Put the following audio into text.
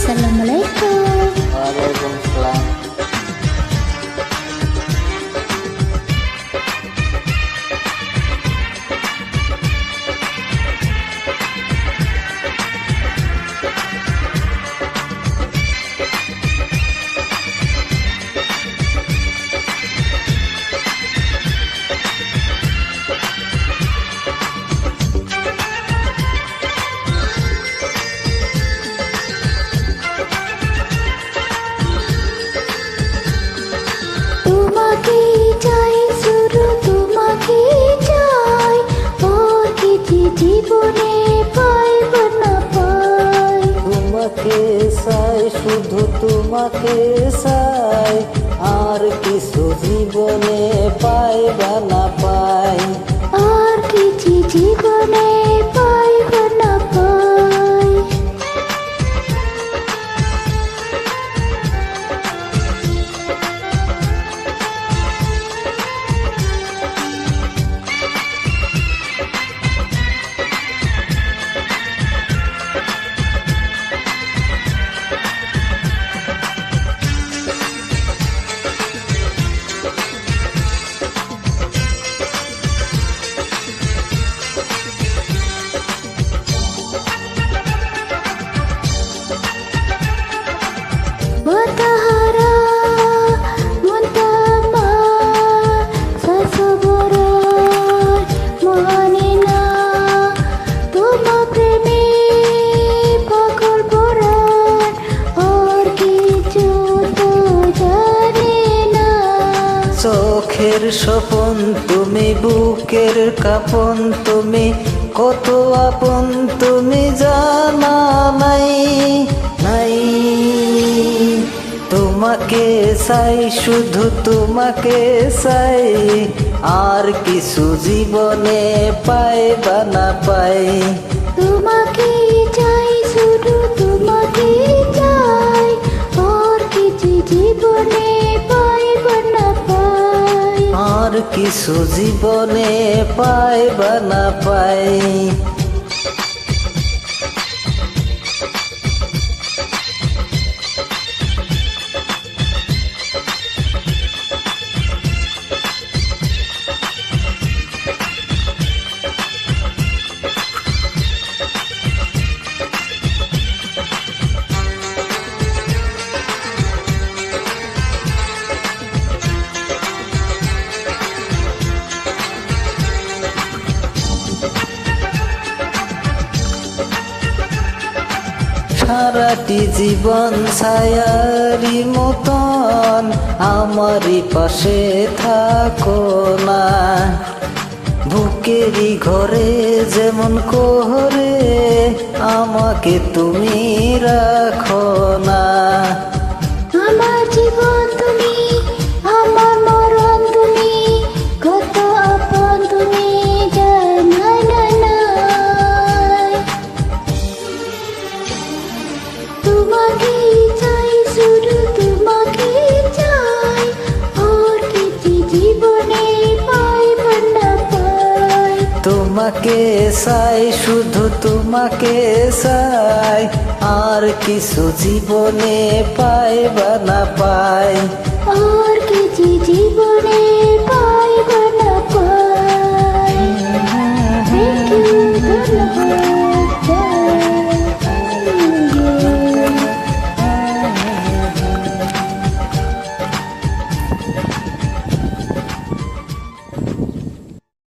Assalamualaikum. Waalaikumsalam. শুধু তোমাকে চাই, আর কিছু জীবনে পাইবা না পাই, আর কিছু জীবনে পাইবা না পাই। Matahara muntama sasabaran manina tuma preme pakol boran aur kichu to jane na। চোখের স্বপন তুমি, বুকের কাপন তুমি, কত আপন তুমি জানা নাই নাই। তোমাকে চাই, শুধু তোমাকে চাই, আর কিছু জীবনে পাইবা না পাই। তোমাকে চাই, শুধু তোমাকে চাই, আর কিছু জীবনে পাইবা না পাই, আর কিছু জীবনে পাইবা না পাই। সারাটি জীবন ছায়ারি মতন আমারই পাশে থাকো না, বুকেরই ঘরে যেমন করে আমাকে তুমি রাখো না। আমার জীবন তুমি, আমার মরণ তুমি, কত আপন তুমি জানা না নাই। তোমাকে চাই, শুধু তোমাকে চাই, আর কিছু জীবনে পাইবা না পাই। তোমাকে চাই, শুধু তোমাকে চাই, আর কিছু জীবনে পাইবা না পাই, আর কিছু জীবনে